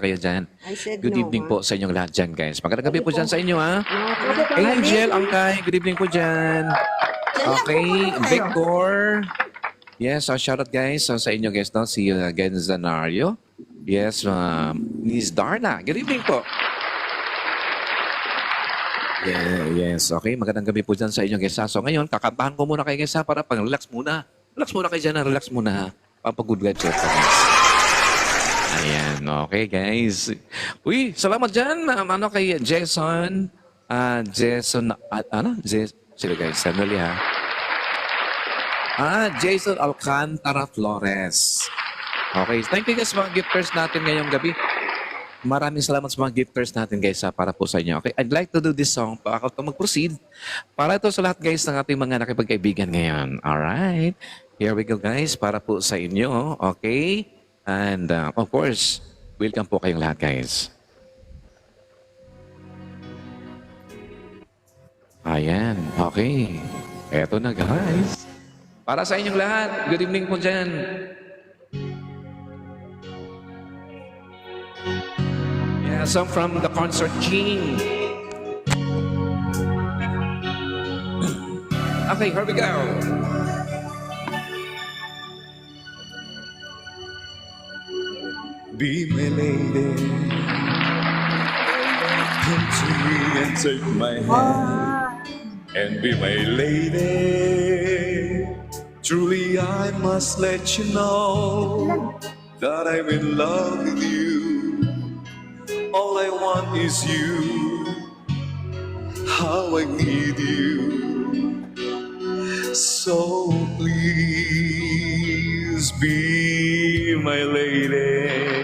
kayo dyan. I said Good no, evening ma. po sa inyong lahat dyan, guys. Magandang gabi po dyan sa inyo, ha? No, Angel, Angkay, good evening po dyan. Okay, Victor. Yes, shoutout guys sa inyo guys, no? Si Genzanario. Yes, Miss Darna. Good evening po. Yeah, yes, okay. Magandang gabi po dyan sa inyo guys. So ngayon, kakantahan ko muna kayo guys para pang-relax muna. Relax muna kayo dyan, relax muna ha. Pampag-good vibes ito guys. Ayan, okay guys. Uy, salamat dyan. Ano kay Jason? Jason, sila guys, sandali ha. Jason Alcantara Flores. Okay, thank you guys sa mga gifters natin ngayong gabi. Maraming salamat sa mga gifters natin guys para po sa inyo. Okay, I'd like to do this song para ako mag-proceed. Para ito sa lahat guys ng ating mga nakipagkaibigan ngayon. Alright, here we go guys para po sa inyo. Okay, and of course, welcome po kayong lahat guys. Ayan, okay. Eto na guys. Para sa inyong lahat, good evening po dyan. Yeah, song from the concert Gene. Okay, here we go. Be my lady, come to me and take my hand, and be my lady. Truly I must let you know that I'm in love with you. All I want is you, how I need you. So please be my lady.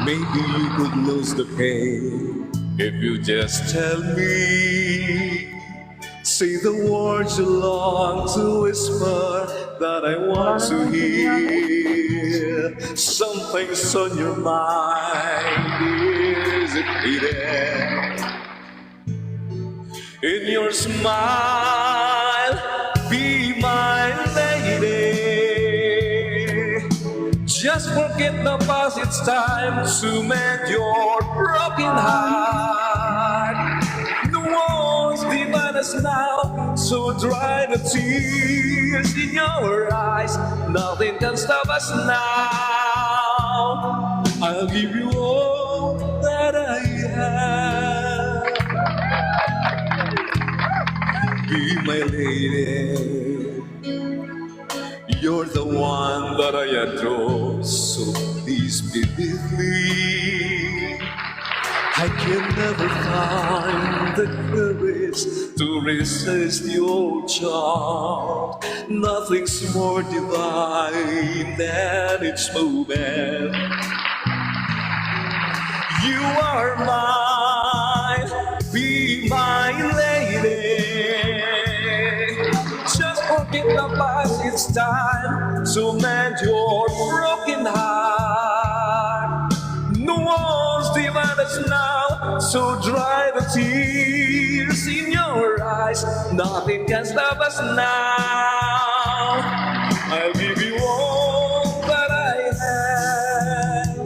Maybe you could lose the pain if you just tell me. Say the words you long to whisper that I want to hear. Something's on your mind, is it hidden? In your smile, be my lady. Just forget the past, it's time to mend your broken heart. No one's divine us now, so dry the tears in your eyes. Nothing can stop us now. I'll give you all that I have. Be my lady. You're the one that I adore, so please be with me. I can never find the courage to resist your charm. Nothing's more divine than its movement. You are mine, be my lady. Just forget the past, it's time to mend your broken heart. No one's divine us now, so dry the tears in your eyes. Nothing can stop us now. I'll give you all that I have.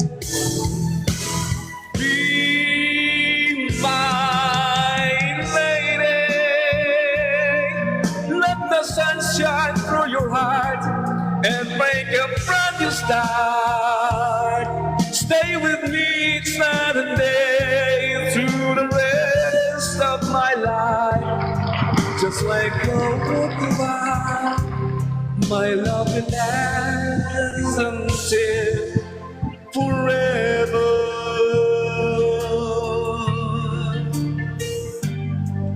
Be my lady. Let the sun shine through your heart and make a brand new start. Stay with me each night and day through the rest of my life. Just like a book of art, my love will last until forever.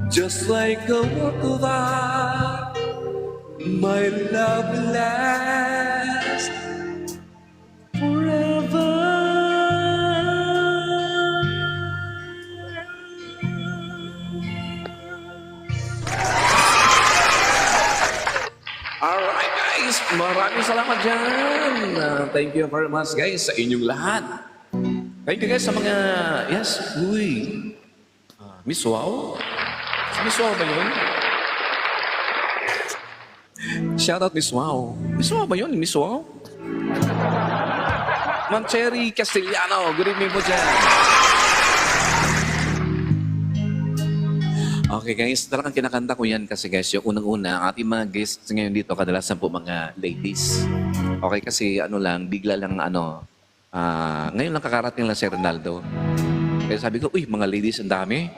Just like a work of art, my love will last forever. Alright guys, maraming salamat dyan. Thank you very much guys sa inyong lahat. Thank you guys sa mga, yes, uy. Miss Wow? Si Miss Wow ba yun? Shoutout Miss Wow. Miss Wow ba yun? Miss Wow? Ma'am Cherry Castellano, good evening po dyan. Okay guys, talagang kinakanta ko yan kasi guys, yung unang-una, ang ating mga guests ngayon dito, kadalasan po mga ladies. Okay, kasi ano lang, bigla lang ngayon lang kakarating lang si Ronaldo. Kaya sabi ko, uy, mga ladies, ang dami.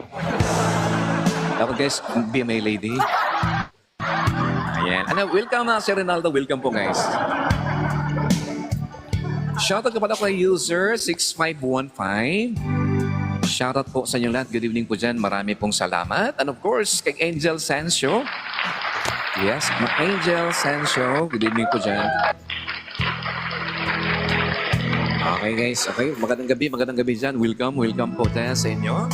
Dapat guys, be my lady. Ayan. Welcome si Ronaldo, welcome po guys. Shoutout kepada kay user 6515. Shoutout po sa inyo lahat. Good evening po dyan. Marami pong salamat. And of course, kay Angel Sancho. Yes, Angel Sancho. Good evening po dyan. Okay guys, okay. Magandang gabi dyan. Welcome po dyan sa inyo.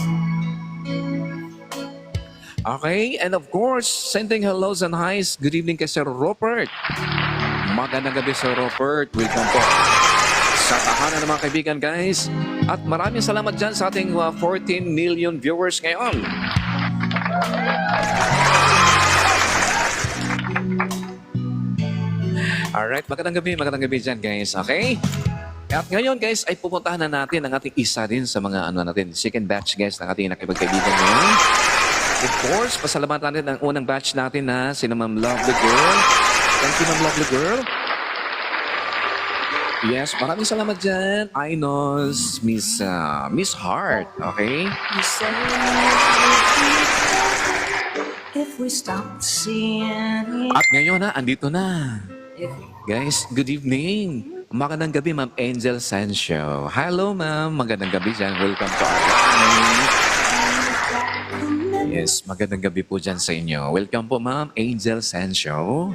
Okay, and of course, sending hellos and highs. Good evening kay Sir Robert. Magandang gabi, Sir Robert. Welcome po sa tahanan ng mga kaibigan, guys. At maraming salamat dyan sa ating 14 million viewers ngayon. Alright, magandang gabi dyan, guys. Okay? At ngayon, guys, ay pupuntahan na natin ang ating isa din sa mga second batch, guys, ng ating nakipagkaibigan ngayon. Of course, pasalamatan natin ang unang batch natin na si Ma'am Lovely Girl. Thank you, Ma'am Lovely Girl. Yes, maraming salamat dyan. Inos, Miss Heart, okay? If we stop seeing At ngayon andito na. Guys, good evening. Magandang gabi, Ma'am Angel Sancho. Hello, Ma'am. Magandang gabi dyan. Welcome to our live. Yes, magandang gabi po dyan sa inyo. Welcome po, Ma'am Angel Sancho.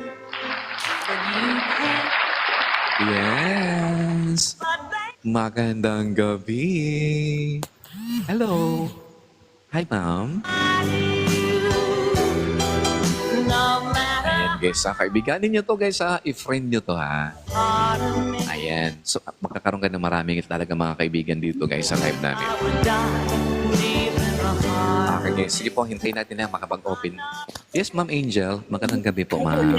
Yes. Magandang gabi. Hello. Hi, Ma'am. Ayan, guys. Kaibiganin nyo to, guys. I-friend nyo to, ha. Ayan. So, magkakaroon ka ng maraming talaga mga kaibigan dito, guys, sa live namin. Okay, guys. Sige po, hintayin natin na makapag-open. Yes, Ma'am Angel. Magandang gabi po, Ma'am.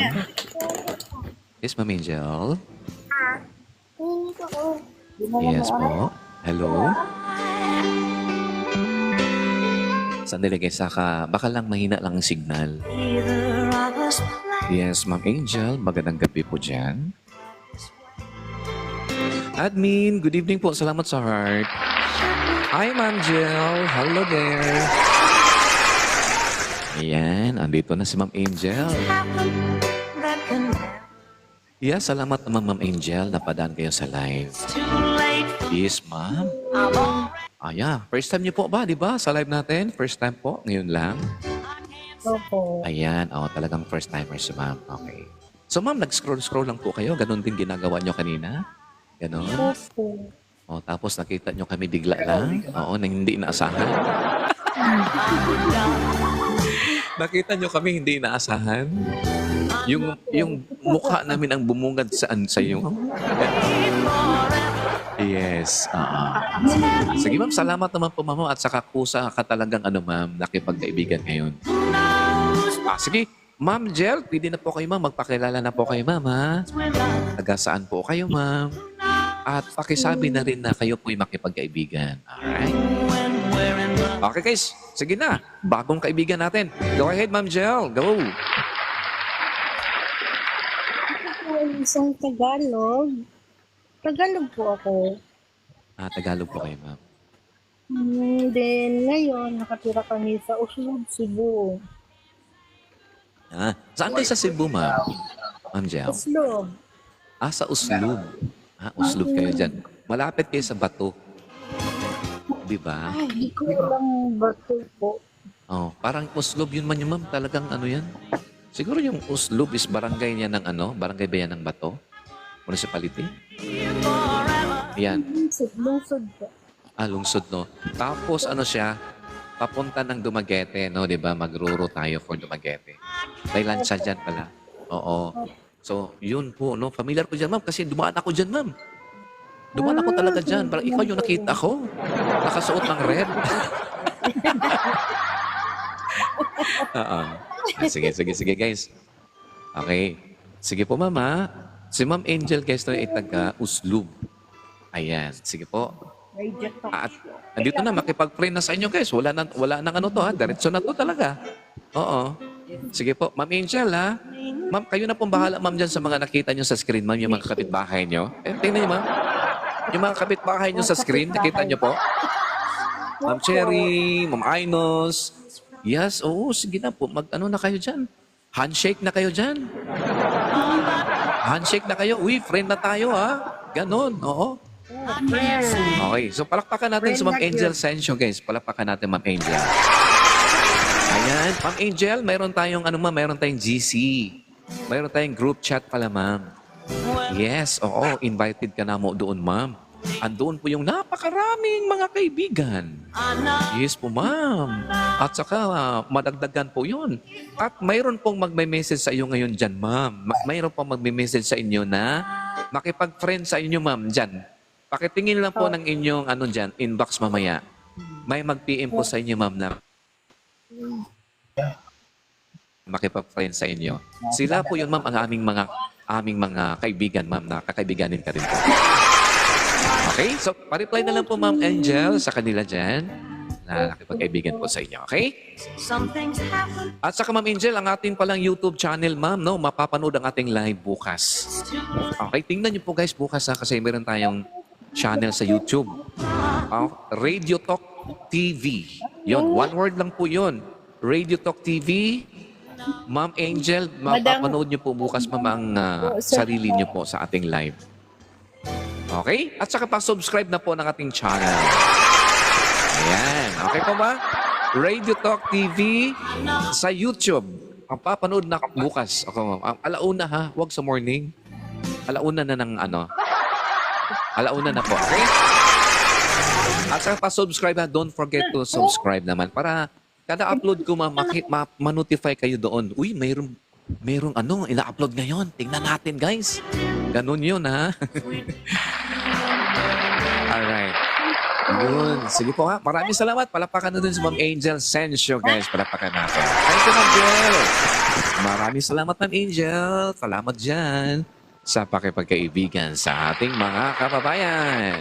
Yes, Ma'am Angel. Yes po. Hello? Sandali guys, baka lang mahina lang ang signal. Yes, Ma'am Angel. Magandang gabi po dyan. Admin, good evening po. Salamat sa heart. Hi, Ma'am Jill. Hello there. Ayan, andito na si Ma'am Angel. Yes, salamat naman, Ma'am Angel. Napadaan kayo sa live. Yes, Ma'am. Yeah. First time niyo po ba, di ba? Sa live natin? First time po? Ngayon lang? Opo. Ayan. Talagang first timer si Ma'am. Okay. So, Ma'am, nag-scroll lang po kayo. Ganon din ginagawa niyo kanina? Ganon? Opo. Tapos nakita niyo kami bigla lang? Na hindi inaasahan? Nakita niyo kami hindi inaasahan? Yung mukha namin ang bumungad sa iyo. Yes. Sige, Ma'am. Salamat naman po, Ma'am. At saka kusa ka talagang Ma'am, nakipagkaibigan ngayon. Sige. Ma'am Jel, pwede na po kayo, Ma'am. Magpakilala na po kayo, Ma'am, ha? Taga saan po kayo, Ma'am? At pakisabi na rin na kayo po'y makipagkaibigan. Alright? Okay, guys. Sige na. Bagong kaibigan natin. Go ahead, Ma'am Jel. Go. Isang Tagalog. Tagalog po ako. Tagalog po kayo, Ma'am. Then, ngayon, nakatira kami sa Uslob, Cebu. Saan kayo sa Cebu, Ma'am? Ma'am Jel? Uslob. Sa Uslob. Uslob kayo dyan. Malapit kayo sa Bato. Di ba? Ay, di ko lang bato po. Parang Uslob yun man yun, Ma'am. Talagang yan. Siguro yung Uslob is barangay niya ng barangay ba yan ng Bato? Municipality? Yan. Lungsod po. Lungsod, no? Tapos siya, papunta ng Dumaguete, no? Di ba? Magruro tayo for Dumaguete. May lansa dyan pala. Oo. So, yun po, no? Familiar ko dyan, Ma'am, kasi dumaan ako dyan, Ma'am. Dumaan ako talaga dyan. Parang ikaw yung nakita ko. Nakasuot ng red. Sige, guys. Okay. Sige po, Ma'am, ha? Si Ma'am Angel, guys, na taga Uslob. Ayan, sige po. Radio talk At show. andito na, makipag-friend na sa inyo guys. Wala nang ano to ha, diretso na to talaga. Oo. Sige po, Ma'am Angel ha. Ma'am, kayo na pong bahala ma'am dyan sa mga nakita nyo sa screen, ma'am, yung mga kapitbahay nyo. Tingnan nyo ma'am. Yung mga kapitbahay nyo sa screen, nakita nyo po? Ma'am Cherry, Ma'am Ainos. Yes, oo, sige na po. Mag-ano na kayo dyan? Handshake na kayo dyan. Handshake na kayo. Uy, friend na tayo ha. Ganon, oo. Okay, so palakpakan natin si Ma'am Angel Sensio, guys. Palakpakan natin, Ma'am Angel. Ayan, Ma'am Angel, mayroon tayong ano ma'am, mayroon tayong GC. Mayroon tayong group chat pala, ma'am. Yes, oo, invited ka na mo doon, ma'am. Andoon po yung napakaraming mga kaibigan. Yes po, ma'am. At saka, madagdagan po yun. At mayroon pong magme-message sa iyo ngayon dyan, ma'am. Mayroon pong magme-message sa inyo na makipag-friend sa inyo, ma'am, dyan. Pakitingin lang po ng inyong ano dyan, inbox mamaya. May mag-PM po sa inyo, ma'am, na makipag-friend sa inyo. Sila po yun, ma'am, ang aming mga kaibigan, ma'am, na kakaibiganin ka rin po. Okay? So, pa-reply na lang po, Ma'am Angel, sa kanila dyan na nakipag-kaibigan po sa inyo. Okay? At saka, Ma'am Angel, ang ating palang YouTube channel, ma'am, no, mapapanood ang ating live bukas. Okay? Tingnan niyo po, guys, bukas ha, kasi meron tayong channel sa YouTube. Radio Talk TV. Yon, one word lang po yon. Radio Talk TV. Ma'am Angel, mapapanood niyo po bukas, ma'am, ang sarili niyo po sa ating live. Okay? At saka pa-subscribe na po ng ating channel. Ayan. Okay po ba? Radio Talk TV sa YouTube. Ang papanood na bukas. Okay, alauna ha. Huwag sa morning. Alauna na ng ano. Alauna na po. Okay? At saka pa-subscribe ha. Don't forget to subscribe naman para kada upload ko ma-notify kayo doon. Uy, mayroong ano, ina-upload ngayon. Tingnan natin, guys. Ganun yun, ha? Alright. Yun. Sige po, ha? Maraming salamat. Palapakan na din si Ma'am Angel Sensio, guys. Palapakan natin. Thank you, Ma'am Angel. Maraming salamat, Ma'am Angel. Salamat dyan sa pakipagkaibigan sa ating mga kababayan.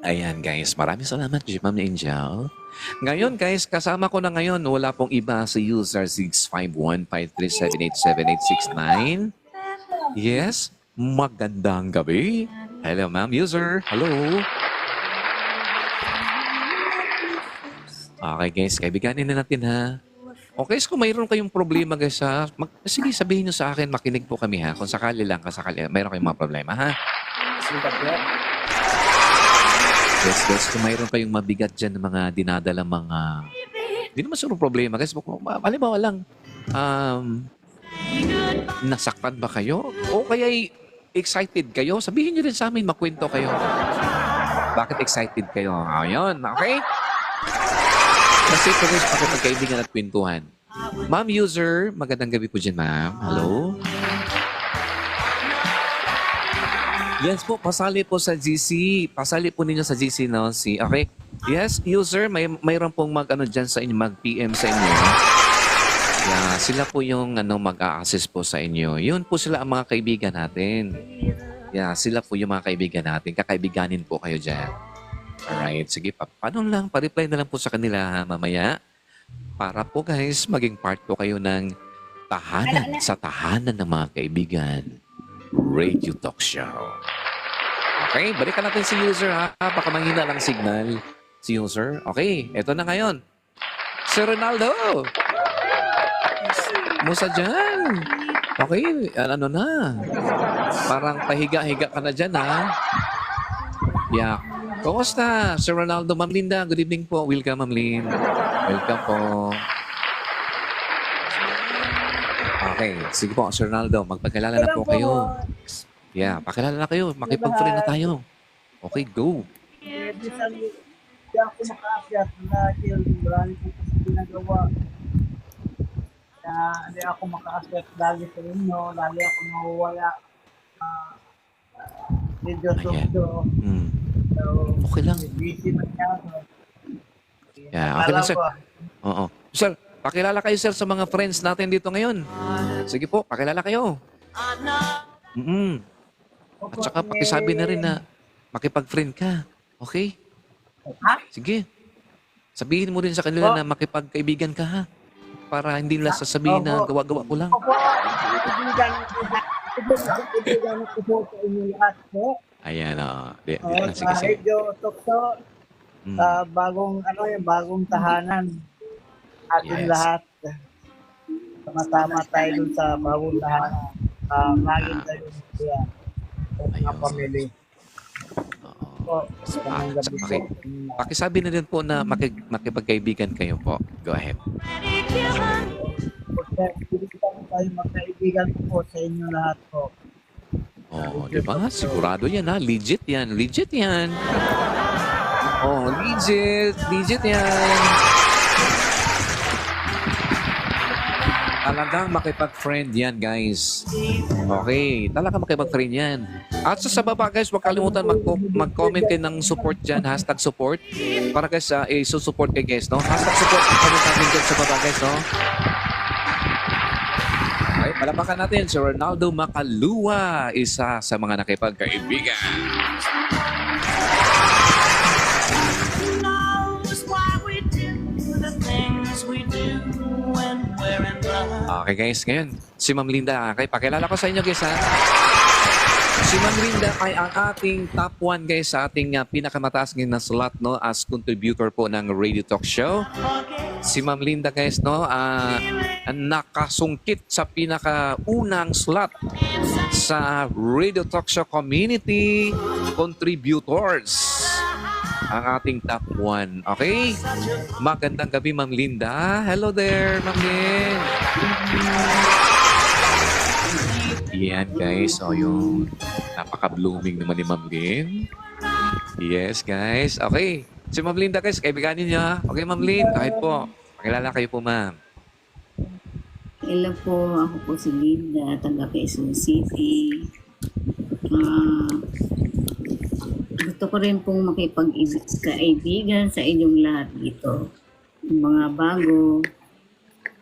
Ayan guys, maraming salamat Ma'am Angel. Ngayon guys, kasama ko na ngayon, wala pong iba sa user 651-537-87869. Yes, magandang gabi. Hello ma'am user, hello. Okay guys, kaibiganin na natin ha. Okay, so kung mayroon kayong problema guys ha, sige sabihin nyo sa akin, makinig po kami ha. Kung sakali lang, mayroon kayong mga problema ha. Yes, guys, kung mayroon kayong mabigat dyan ng mga dinadala mga... Hindi naman siguro problema. Guys, halimbawa lang, nasaktan ba kayo? O kaya excited kayo? Sabihin nyo rin sa amin, makwento kayo. Bakit excited kayo? Ayun, okay? Kasi ito guys, pakipagkaibigan at kwentuhan. Ma'am user, magandang gabi po dyan, ma'am. Hello? Yes po, pasali po sa GC. Pasali po ninyo sa GC, no? Okay. Yes, user, mayroon pong mag-ano dyan sa inyo, mag-PM sa inyo. Yeah, sila po yung mag-a-assist po sa inyo. Yun po sila ang mga kaibigan natin. Yeah, sila po yung mga kaibigan natin. Kakaibiganin po kayo dyan. Alright, sige pa. Paano lang, pa-reply na lang po sa kanila mamaya. Para po guys, maging part po kayo ng tahanan sa tahanan ng mga kaibigan. Radio Talk Show. Okay, balikan natin si user ha. Baka manghina lang signal si user. Okay, eto na ngayon. Si Ronaldo. Musa dyan. Okay, ano na. Parang pahiga-higa ka na dyan ha. Yeah. Kumusta? Si Ronaldo, Ma'am Linda. Good evening po. Welcome, Ma'am Lin. Welcome po. Okay, sige po, Sir Ronaldo, magpakilala na po kayo. Yeah, pakilala na kayo. Makipag-friend na tayo. Okay, go. Hindi ako makaakyat dahil marami po kasi ginagawa. Kaya hindi ako makaakyat lagi sa inyo, lagi ako nahuwala. Video to. So, Okay lang. busy na niya ako. Yeah, okay lang, sir. Oo. Sir, pakilala kayo, sir, sa mga friends natin dito ngayon. Sige po, pakilala kayo. At saka pakisabi na rin na makipag-friend ka. Okay? Ha? Sige. Sabihin mo rin sa kanila na makipagkaibigan ka ha. Para hindi nila sasabihin na gawa-gawa ko lang. Opo, ibigan ko po sa inyo lahat po. Ayan o. Sige, Sa sige. Radio Tokso, sa bagong tahanan. Ating Yes. lahat. Sama-sama tayo dun sa bagong tahanan. Lagi tayo siya. Sa mga Ayun. pamilya. Po, magandang gabi po. Pakisabi na din po na makipagkaibigan kayo po. Go ahead. Pili tayo magkaibigan po sa inyo lahat po. Oh, di ba? Sigurado yan ha. Legit yan. Legit yan. Oh, legit. Legit yan. Talagang makipag-friend yan, guys. Okay. Talagang makipag-friend yan. At sa baba, guys, huwag kalimutan mag-comment kayo ng support dyan. Hashtag support. Para guys, isusupport kayo, guys, no? Hashtag support. Comment natin dyan sa baba, guys, no? Okay, palapakan natin si Ronaldo Macaluwa, isa sa mga nakipagkaibigan. Okay guys, ngayon, si Ma'am Linda. Okay, pakilala ko sa inyo guys ha. Si Ma'am Linda ay ang ating top 1 guys sa ating pinakamataas ngayon na slot no, as contributor po ng Radio Talk Show. Si Ma'am Linda guys no, nakasungkit sa pinakaunang slot sa Radio Talk Show Community Contributors. Ang ating top 1. Okay? Magandang gabi, Ma'am Linda. Hello there, Ma'am Lin. Yan, guys. O, yung napaka-blooming naman ni Ma'am Lin. Yes, guys. Okay. Si Ma'am Linda, guys, kaibiganin niyo, ha? Okay, Ma'am Lin. Kahit po. Pakilala kayo po, Ma'am. Hello po, ako po si Linda, taga Quezon City. Gusto ko rin pong makipag-kaibigan sa inyong lahat dito. Yung mga bago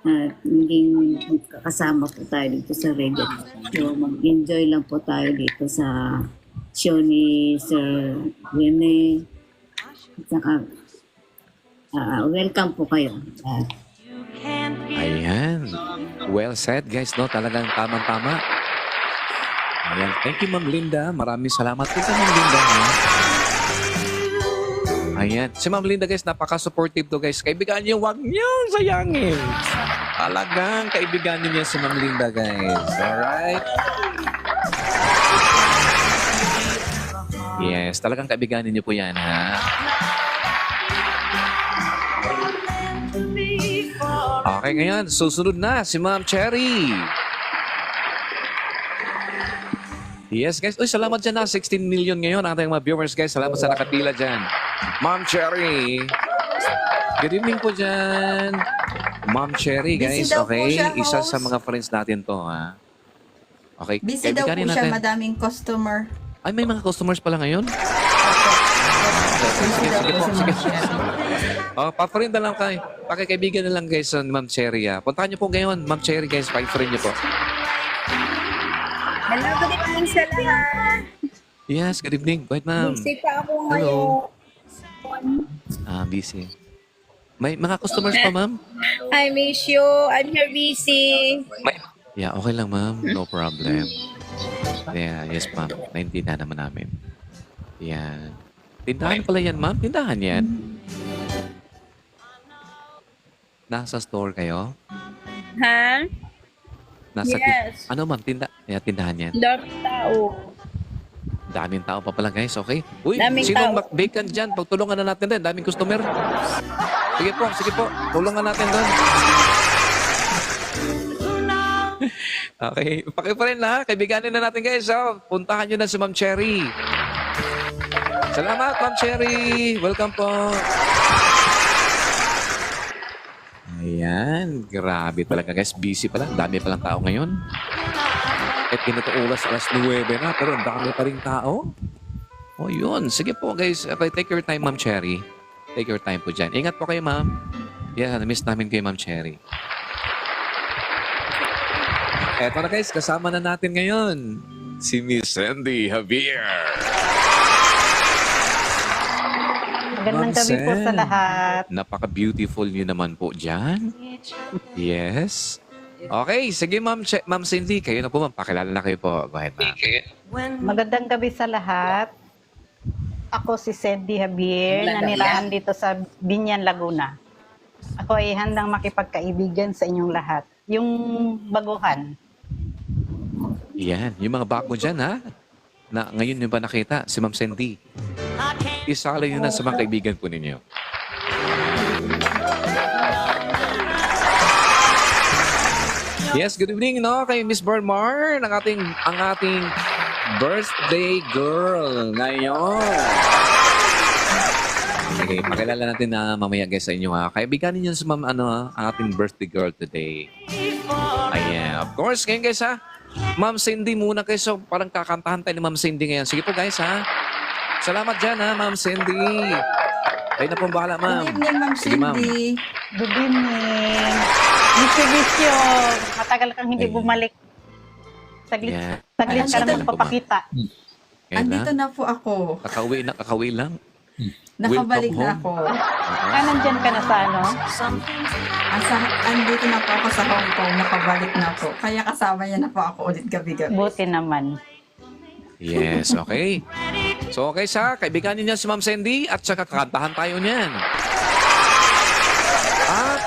at maging kasama po tayo dito sa radio. So mag-enjoy lang po tayo dito sa show ni Sir Rene. At saka, welcome po kayo. Ayan. Well said, guys, no? Talagang tamang-tama. Ayan. Thank you, Ma'am Linda. Maraming salamat po sa Ma'am Linda. Ha? Ayan. Si Ma'am Linda, guys, napaka-supportive to, guys. Kaibigan niyo, huwag niyo sayangin. Talagang kaibigan niyo si Ma'am Linda, guys. Alright? Yes. Talagang kaibigan niyo po yan, ha? Okay, ngayon, susunod na si Ma'am Cherry. Yes, guys. Uy, salamat dyan na. 16 million ngayon ang ating mga viewers, guys. Salamat sa nakapila dyan. Ma'am Cherry. Good evening po dyan. Ma'am Cherry, guys. Busy daw po Okay? siya, Isa host. sa mga friends natin to, ha? Okay. Busy daw po kaibiganin siya, natin. madaming customer. Ay, may mga customers pala ngayon? Busy daw Sige po po, si sige. Ma'am Sherry. Oh, pa-friend na lang kayo. Pakikaibigan na lang, guys, sa Ma'am Cherry, ha? Puntahan niyo po ngayon, Ma'am Cherry, guys. Pa-friend niyo po. Hello, good evening sa lahat. Yes, good evening. Wait, ma'am. Busy pa ako Hello. ngayon. Busy. May mga customers pa, ma'am? I miss you. I'm here busy. Yeah, okay lang, ma'am. No problem. Yeah, yes, ma'am. Naintindihan naman namin. Yan. Tindahan pala yan, ma'am? Tindahan yan? Nasa store kayo? Ha? Yes. Ano, ma'am? Tindahan yan? Daming tao. Daming tao pa pala, guys. Okay? Uy, Daming sinong tao. vacant dyan? Pagtulungan na natin din. Daming customer. Sige po, sige po. Tulungan natin doon. Okay. Pakiparin na, ha? Kaibiganin na natin, guys. So, puntahan nyo na si Ma'am Cherry. Salamat, Ma'am Cherry. Welcome po. Ayan. Grabe talaga, guys. Busy pala. Dami palang tao ngayon. At ganito oras, alas 9 na, pero ang dami pa rin tao. O yun. Sige po, guys. Okay, take your time, Ma'am Cherry. Take your time po dyan. Ingat po kayo, ma'am. Yeah, na-miss namin kayo, Ma'am Cherry. Eto na guys, kasama na natin ngayon si Miss Sandy Javier. Magandang Ma'am gabi po Sen. sa lahat. Napaka-beautiful niyo naman po dyan. Yes. Okay, sige Ma'am Cindy, kayo na po ma'am. Pakilala na kayo po. Go ahead ma'am. Magandang gabi sa lahat. Ako si Sandy Javier, nanirahan dito sa Binyan, Laguna. Ako ay handang makipagkaibigan sa inyong lahat. Yung baguhan. Yan, yung mga bago dyan ha. Na ngayon nyo ba nakita si Ma'am Cindy? Isali nyo na sa mga kaibigan po ninyo. Yes, good evening no kay Miss Bermar, ang ating birthday girl ngayon. Okay, pakilala natin na mamaya guys sa inyo ha. Kaibigan ninyo sa ma'am ang ating birthday girl today. Ayan, of course, ngayon guys ha. Ma'am Cindy muna guys, so parang kakantahan tayo ni Ma'am Cindy ngayon. Sige po guys ha. Salamat dyan ha, Ma'am Cindy. Kayo na pong bahala, ma'am. Good evening, Ma'am Sige, ma'am. Cindy. Good evening. Bisyo, matagal kang hindi Ayan. bumalik. Saglit, Yeah. saglit ka Andito lang magpapakita. Ngayon Andito na. na po ako. Kakauwi lang. Nakabalik Welcome na home. ako. Ah, nandyan ka na sa ano? Andito na po ako sa Hong Kong. Nakabalik na po. Kaya kasama niya na po ako ulit gabi-gabi. Buti naman. Yes, okay. So, okay sa kaibigan niyo si Ma'am Cindy at saka kakantahan tayo niyan.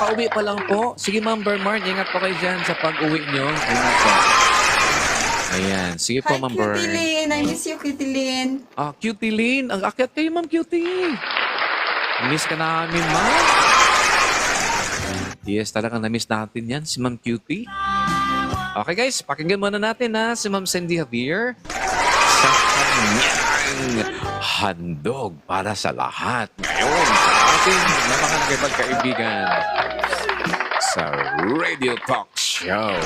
Pauwi pa lang po. Sige, Ma'am Bermar, ingat po kayo dyan sa pag-uwi niyo. Ingat po. Ayan. Sige po, Hi, Ma'am Ber. Cutie Lynn. I miss you, Cutie Lynn. Cutie Lynn. Ang akyat kayo, Ma'am Cutie. Miss ka namin, Ma'am. Yes, talagang na-miss natin yan, si Ma'am Cutie. Okay, guys. Pakinggan muna natin si Ma'am Cindy Javier sa kanyang handog para sa lahat ngayon sa ating mga nakipagkaibigan sa Radio Talk Show.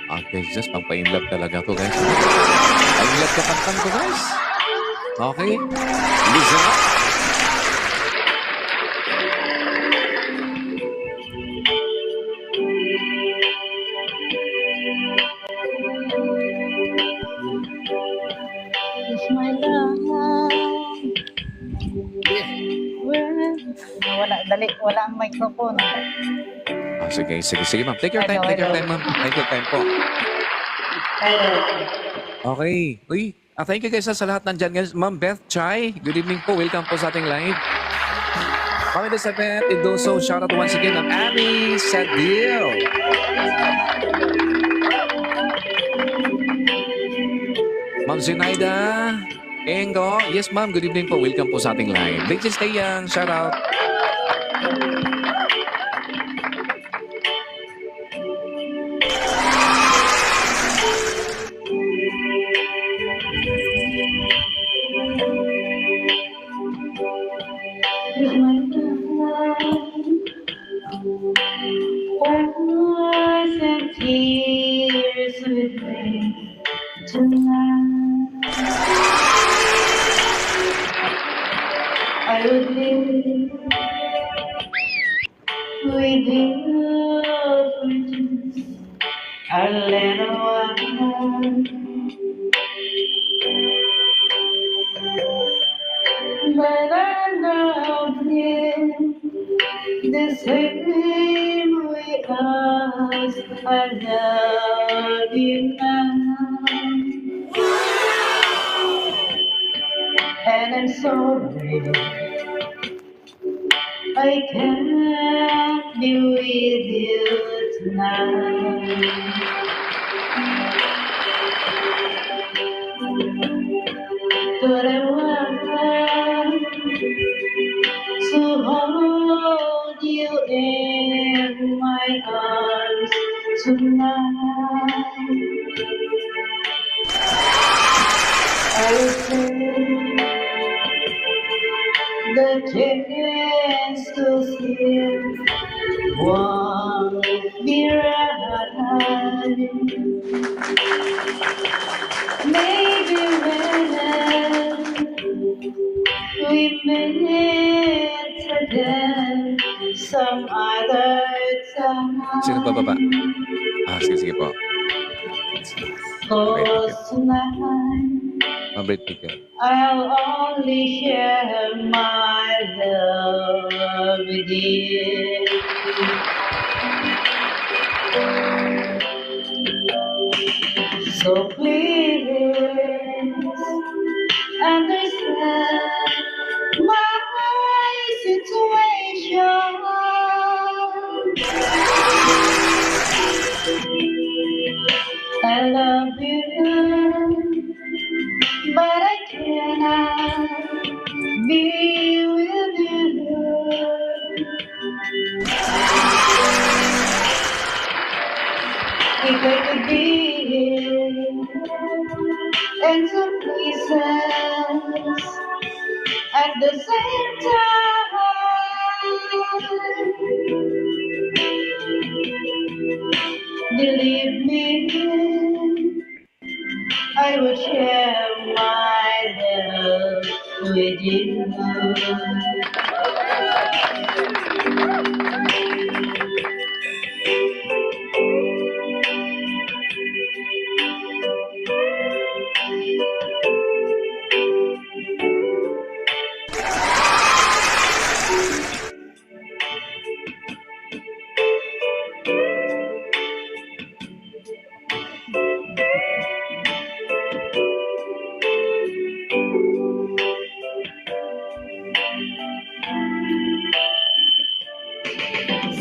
Okay, just pang-pa-inlove talaga to, guys. Pa-inlove ka kantang to, guys. Okay? Listen up. It's my love. Wala ang microphone. Sige, ma'am. Take your time, ma'am. Take your time po. Okay. Uy, thank you guys sa lahat nandyan, guys. Ma'am Beth Chai, good evening po. Welcome po sa ating live. Kami sa Beth Idoso. Shout out once again ng Abby Sadil. Ma'am Zinaida Engo. Yes, ma'am. Good evening po. Welcome po sa ating live. Bridges Tayang. Shout out. Words and tears with me tonight. I would live with you for just a little while. But I love you the same way as I love you now. And I'm sorry I can't be with you tonight. But I want to hold you in my arms tonight. I think the chance to see won't be right. We meet again some other time. Sino bababa? Sige po. Cause tonight Break ticket. I'll only share my love with you. So please understand my situation. I love you, but I cannot be with you. If I could be in some places at the same time, believe me, I will share my love with you.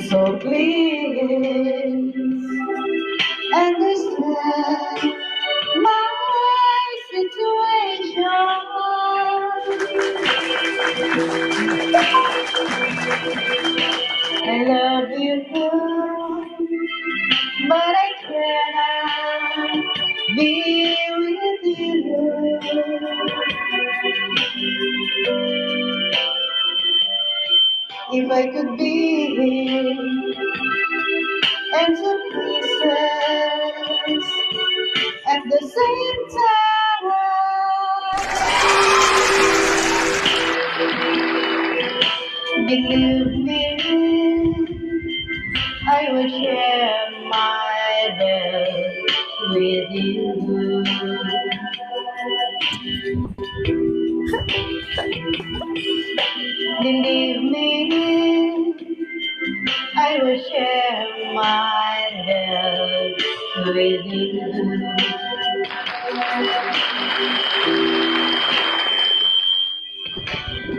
So please understand my situation. I love you, but I cannot be with you. If I could be in some places at the same time, believe me, I will share my love with you. Believe me, I will share my love with you.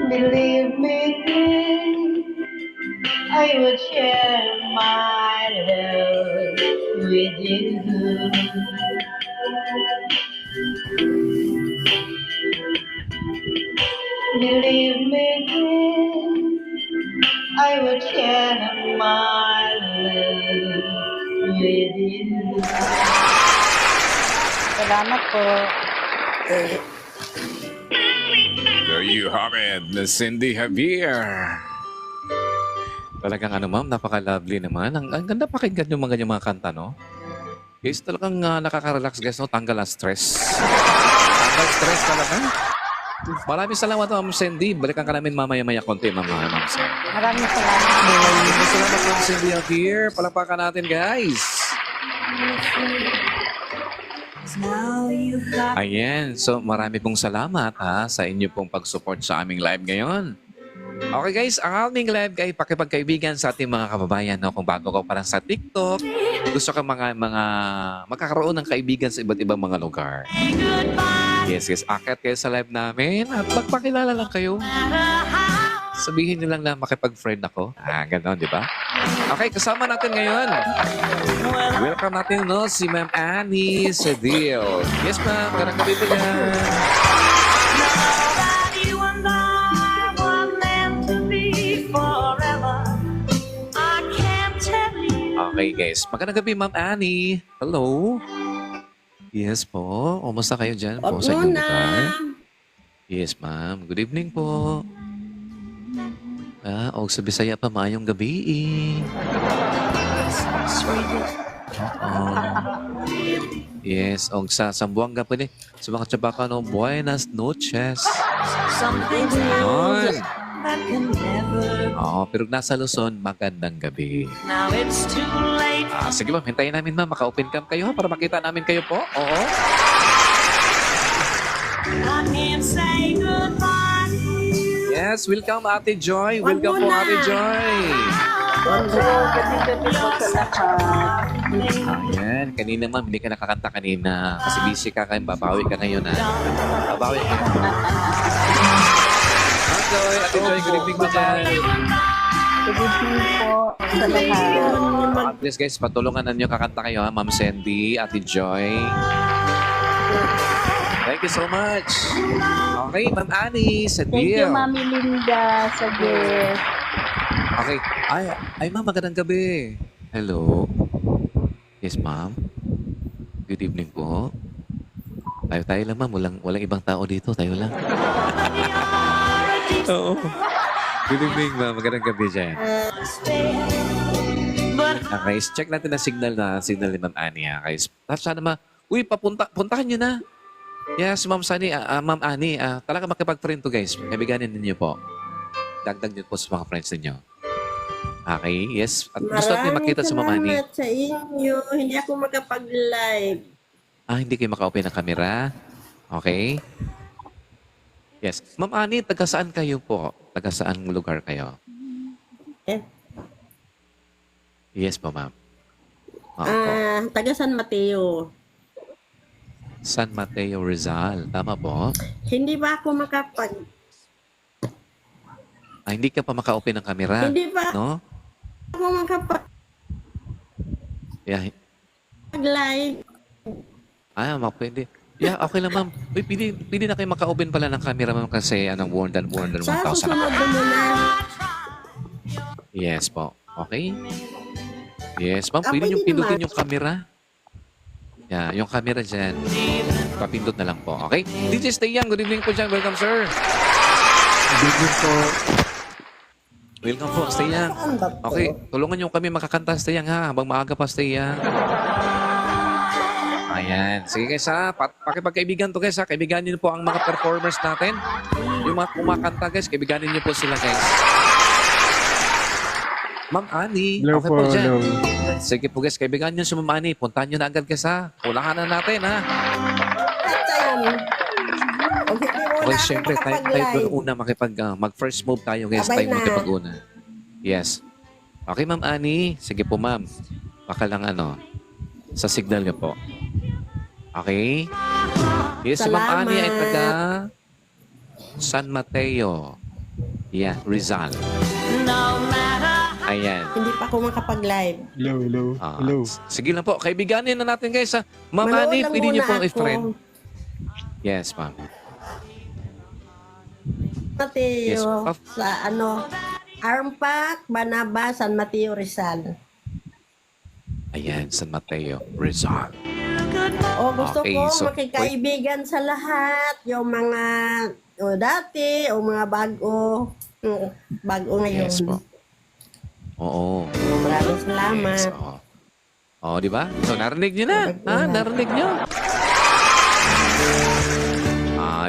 Believe me, I will share my love with you. Believe me, I will share my love with you. Salamat po. There you have it, Cindy Javier. Talagang ano ma'am, napaka-lovely naman. Ang ganda pakinggan yung mga kanta, no? Guys, talagang nakaka-relax guys, no? Tanggal ang stress. Tanggal stress talaga. Maraming salamat, Ma'am Cindy. Balikan ka namin mamaya-maya konti, Ma'am Sam. Maraming salamat. Maraming salamat, Ma'am Cindy Javier. Palakpakan natin, guys. Ayan. So, marami pong salamat ha, sa inyo pong pag-support sa aming live ngayon. Okay guys, ang aming live ay pakipagkaibigan sa ating mga kababayan. No? Kung bago ka parang sa TikTok, gusto ka mga magkakaroon ng kaibigan sa iba't ibang mga lugar. Yes, akit kayo sa live namin at magpakilala lang kayo. Sabihin nyo lang na makipag-friend ako. Ganon, di ba? Okay, kasama natin ngayon. Welcome natin, no, si Ma'am Annie Cedillo. Yes, ma'am. Garang gabi po yan. Okay, guys. Magandang gabi, Ma'am Annie. Hello. Yes po. Kumusta kayo dyan po sa inyong lugar? Yes, ma'am. Good evening po. O sa Bisaya pa, maayong gabi. Yes, o sa Sambuanga pwede. Sa mga tsabaka, no, buenas noches. Yun. Oo, pero nasa Luzon, magandang gabi. Sige ma'am, hintayin namin ma'am, maka-open cam kayo ha, para makita namin kayo po. Oo. Yes, welcome Ate Joy. Welcome po Ate Joy. Ayan, kanina ma'am, hindi ka nakakanta kanina. Kasi busy ka kayo, babawi ka ngayon ha. Babawi ka. Ate Joy, good evening po dyan. Good evening po sa lahat. Please guys, patulungan na nyo kakanta kayo ha, Ma'am Sandy, Ate Joy. Thank you so much. Okay, Ma'am Annie, sa Thank you, deal. Mami Linda, sa guest. Okay. Ay ma'am, magandang gabi. Hello. Yes, ma'am. Good evening po. Tayo lang, ma'am. Walang ibang tao dito. Tayo lang. Oo. Good evening, ma'am. Magandang gabi dyan. Okay, check natin ang signal ni Ma'am Annie. Okay. Tapos sana uy, puntahan nyo na. Yes, Ma'am Sunny, Ma'am Annie, talaga makipag-friend to guys. Kaibiganin ninyo po. Dagdag nyo po sa mga friends ninyo. Okay, yes. At gusto natin makita sa Ma'am Annie. Maraming salamat sa inyo. Hindi ako makapag-live. Hindi kayo maka-open ng camera. Okay. Yes. Ma'am Annie, taga saan kayo po? Taga saan lugar kayo? Eh, Yes po, ma'am. Po. taga San Mateo. San Mateo, Rizal. Tama po? Hindi ba ako Hindi ka pa maka-open ng camera. Hindi ba No? ako makapag-live? Yeah. Pwede. Yeah, okay lang, ma'am. Uy, pwede na kayo maka-open pala ng camera, ma'am, kasi more than Sa 1,000. susunod mo muna. Yes po. Okay? Yes, ma'am. Pwede Pwede nyo pindutin naman. yung camera. Yeah, yung camera dyan. Papindot na lang po. Okay? DJ Stay Young, good evening po dyan. Welcome, sir. Good evening po. Welcome po, Stay Young. Saan ba to? Okay, tulungan nyo kami makakanta, Stay Young, ha? Habang maaga pa, Stay Young. Ayan. Sige guys, ha? Pakipagkaibigan to guys, ha? Kaibiganin niyo po ang mga performers natin. Yung mga kumakanta guys, kaibiganin niyo po sila guys. Ma'am Annie, Hello okay po, po dyan. hello. Sige po guys, kaibigan niyo si Ma'am Annie. Puntahan niyo na agad guys, ha? Unahan na natin, ha? At ayun. O, hindi muna Okay, ako syempre, tayo makapag-live. po una mag-first move tayo guys. Abay Tayo na. makipag-una. Yes. Okay, Ma'am Annie. Sige po, ma'am. Baka lang sa signal niyo po. Okay? Yes, si Ma'am Salamat. Annie ay taga San Mateo. Yeah, Rizal. Ayan. Hindi pa ako makapag-live. Hello. Sige lang po. Kaibiganin na natin guys. Ha? Ma'am Manood Annie, lang pwede niyo muna pong ako. i-friend. Yes, ma'am. Mateo. Yes, of- Sa Armpac, Banaba, San Mateo, Rizal. Ayan, San Mateo, Rizal. O gusto Okay, ko so, makikaibigan sa lahat. Yung mga dati, o mga bago. Bago ngayon. Yes po. Oo. Maraming salamat. Yes, oo. Di ba? So, narinig niyo na. Narinig niyo.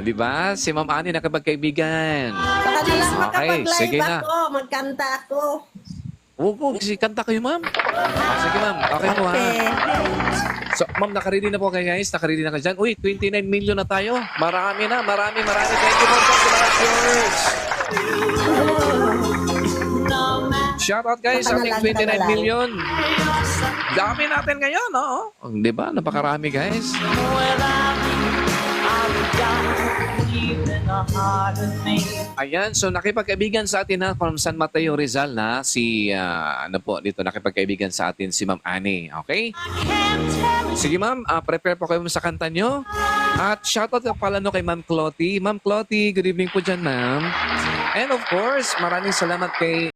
Di ba? Si Ma'am Annie nakapagkaibigan. Saka na lang Okay, sige makapag-live na. ako. Magkanta ako. Oo, kasi kanta kayo, ma'am. Sige, ma'am. Okay po, ha? Okay. So, ma'am, nakaready na po kayo, guys. Nakaready na kayo dyan. Uy, 29 million na tayo. Marami na. Marami. Thank you, ma'am. Congratulations. Shout out, guys, sa ating 29 million. Dami natin ngayon, no? Di ba? Napakarami, guys. Ayan, so nakipagkaibigan sa atin na from San Mateo Rizal na si, dito nakipagkaibigan sa atin si Ma'am Annie, okay? Sige ma'am, prepare po kayo sa kanta nyo. At shoutout ka pala kay Ma'am Clotty. Ma'am Clotty, good evening po dyan ma'am. And of course, maraming salamat kay